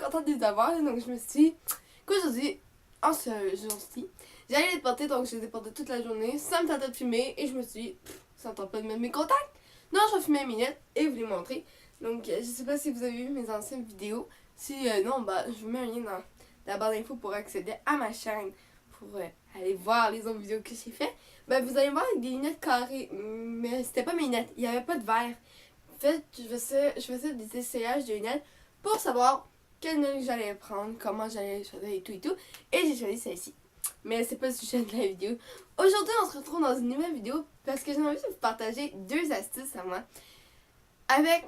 contente de les avoir. Donc je me suis dit qu'aujourd'hui, en ce jour-ci, j'allais les porter. Donc je les ai portés toute la journée. Ça me tentait de fumer. Et je me suis dit, ça me tente pas de mettre mes contacts. Non, je vais fumer mes lunettes et vous les montrer. Donc je sais pas si vous avez vu mes anciennes vidéos. Si non, bah je vous mets un lien dans la barre d'infos pour accéder à ma chaîne. Pour aller voir les autres vidéos que j'ai fait. Ben vous allez voir avec des lunettes carrées. Mais c'était pas mes lunettes. Il n'y avait pas de verre. En fait, je faisais des essayages de lunettes pour savoir quelle lunette j'allais prendre, comment j'allais choisir et tout et tout. Et j'ai choisi celle-ci. Mais c'est pas le sujet de la vidéo. Aujourd'hui, on se retrouve dans une nouvelle vidéo parce que j'ai envie de vous partager 2 astuces à moi. Avec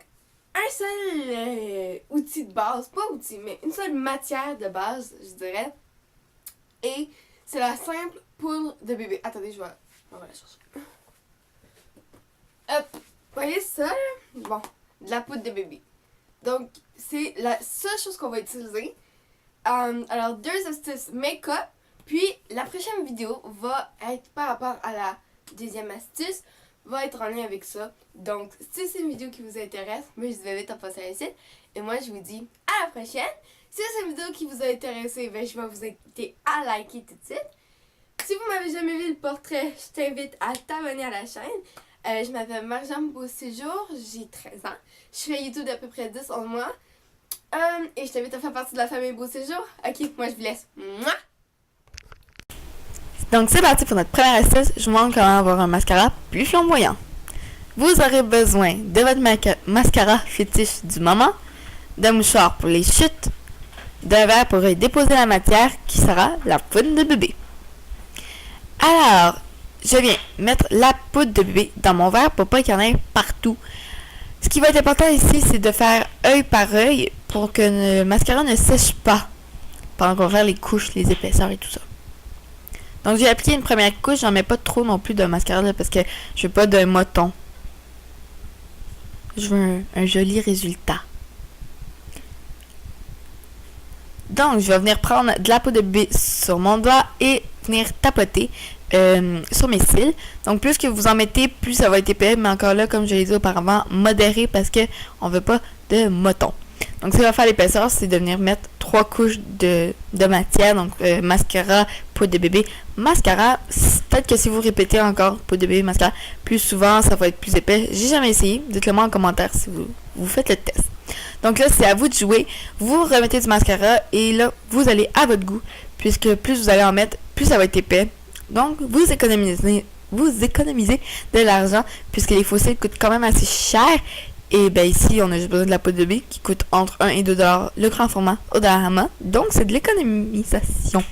un seul outil de base, pas outil, mais une seule matière de base, je dirais. Et c'est la simple poudre de bébé. Attendez, on va la chercher. Hop, vous voyez ça là? Bon, de la poudre de bébé. Donc, c'est la seule chose qu'on va utiliser. Alors, 2 astuces make-up. Puis, la prochaine vidéo va être par rapport à la deuxième astuce. Va être en lien avec ça. Donc, si c'est une vidéo qui vous intéresse, moi je vais vite en passer à la suite. Et moi, je vous dis à la prochaine. Si c'est une vidéo qui vous a intéressé, ben, je vais vous inviter à liker tout de suite. Si vous m'avez jamais vu le portrait, je t'invite à t'abonner à la chaîne. Je m'appelle Marjane Beauséjour, j'ai 13 ans. Je fais YouTube d'à peu près 10-11 mois. Et je t'invite à faire partie de la famille Beauséjour. Ok, moi je vous laisse. Mouah! Donc c'est parti pour notre première astuce, je vous montre comment avoir un mascara plus flamboyant. Vous aurez besoin de votre mascara fétiche du moment, d'un mouchoir pour les chutes, d'un verre pour y déposer la matière qui sera la poudre de bébé. Alors, je viens mettre la poudre de bébé dans mon verre pour pas qu'il y en ait partout. Ce qui va être important ici, c'est de faire œil par œil pour que le mascara ne sèche pas pendant qu'on va faire les couches, les épaisseurs et tout ça. Donc j'ai appliqué une première couche, j'en mets pas trop non plus de mascara là, parce que je veux pas d'un moton. Je veux un joli résultat. Donc je vais venir prendre de la poudre de bébé sur mon doigt et venir tapoter sur mes cils. Donc plus que vous en mettez, plus ça va être épais, mais encore là, comme je l'ai dit auparavant, modéré parce que on veut pas de moton. Donc ce qui va faire l'épaisseur, c'est de venir mettre 3 couches de matière, donc mascara, poudre de bébé, mascara. Peut-être que si vous répétez encore poudre de bébé, mascara, plus souvent, ça va être plus épais. J'ai jamais essayé. Dites-le moi en commentaire si vous faites le test. Donc là, c'est à vous de jouer. Vous remettez du mascara et là, vous allez à votre goût, puisque plus vous allez en mettre, plus ça va être épais. Donc, vous économisez de l'argent, puisque les fossiles coûtent quand même assez cher. Et bien ici, on a juste besoin de la poudre de bébé qui coûte entre 1 et 2 $ le grand format au Dollarama. Donc, c'est de l'économisation.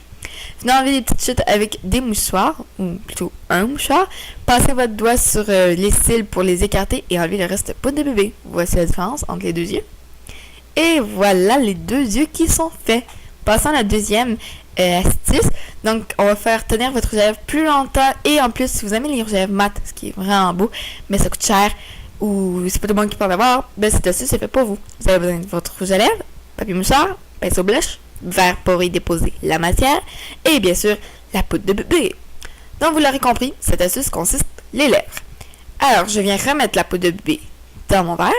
Venez enlever les petites chutes avec des mouchoirs, ou plutôt un mouchoir. Passez votre doigt sur les cils pour les écarter et enlever le reste de poudre de bébé. Voici la différence entre les 2 yeux. Et voilà les 2 yeux qui sont faits. Passons à la deuxième astuce. Donc, on va faire tenir votre rouge à lèvres plus longtemps. Et en plus, si vous aimez les rouges à lèvres mat, ce qui est vraiment beau, mais ça coûte cher, ou c'est pas tout le monde qui peut en avoir, ben cette astuce c'est fait pour vous. Vous avez besoin de votre rouge à lèvres, papier mouchoir, pinceau blush, verre pour y déposer la matière, et bien sûr, la poudre de bébé. Donc vous l'aurez compris, cette astuce consiste les lèvres. Alors, je viens remettre la poudre de bébé dans mon verre.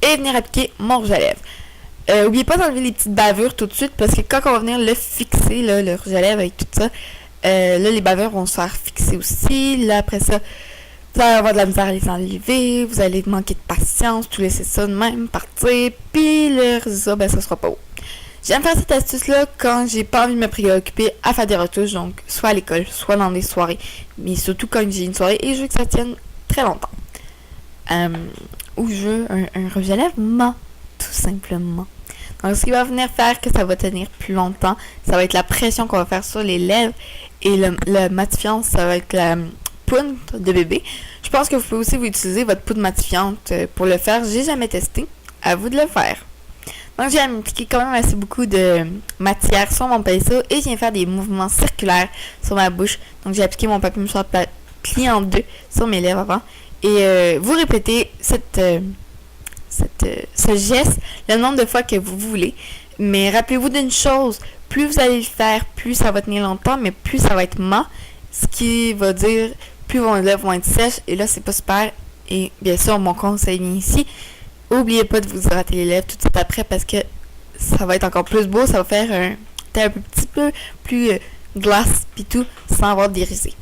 Et venir appliquer mon rouge à lèvres. N'oubliez pas d'enlever les petites bavures tout de suite, parce que quand on va venir le fixer, là, le rouge à lèvres avec tout ça, là, les bavures vont se faire fixer aussi. Là, après ça, vous allez avoir de la misère à les enlever. Vous allez manquer de patience. Tout laisser ça de même partir. Puis le résultat, ben, ça sera pas beau. J'aime faire cette astuce-là quand j'ai pas envie de me préoccuper à faire des retouches. Donc, soit à l'école, soit dans des soirées. Mais surtout quand j'ai une soirée et je veux que ça tienne très longtemps. Ou je veux un rouge à lèvres mat, tout simplement. Donc, ce qui va venir faire que ça va tenir plus longtemps, ça va être la pression qu'on va faire sur les lèvres. Et le matifiant, ça va être la poudre de bébé. Je pense que vous pouvez aussi utiliser votre poudre matifiante pour le faire. J'ai jamais testé. À vous de le faire. Donc, j'ai appliqué quand même assez beaucoup de matière sur mon pinceau et je viens faire des mouvements circulaires sur ma bouche. Donc, j'ai appliqué mon papier mouchoir plié en 2 sur mes lèvres avant. Et vous répétez ce geste le nombre de fois que vous voulez. Mais rappelez-vous d'une chose, plus vous allez le faire, plus ça va tenir longtemps, mais plus ça va être mat. Ce qui va dire, plus vos lèvres vont être sèches. Et là, c'est pas super Et bien sûr, mon conseil vient ici. N'oubliez pas de vous hydrater les lèvres tout de suite après parce que ça va être encore plus beau. Ça va faire un teint un petit peu plus glace pis tout sans avoir d'irrité.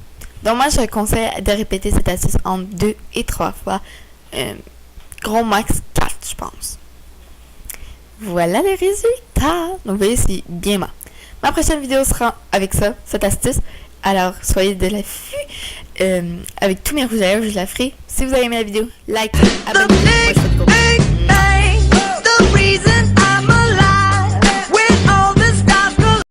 Donc moi, je conseille de répéter cette astuce entre 2 et 3 fois. Gros max 4, je pense. Voilà les résultats. Donc vous voyez, c'est bien mal. Ma prochaine vidéo sera avec ça, cette astuce. Alors, soyez de l'affût. Avec tous mes rouges à lèvres, je la ferai. Si vous avez aimé la vidéo, like, abonnez-vous. Moi, je fais des gros bisous.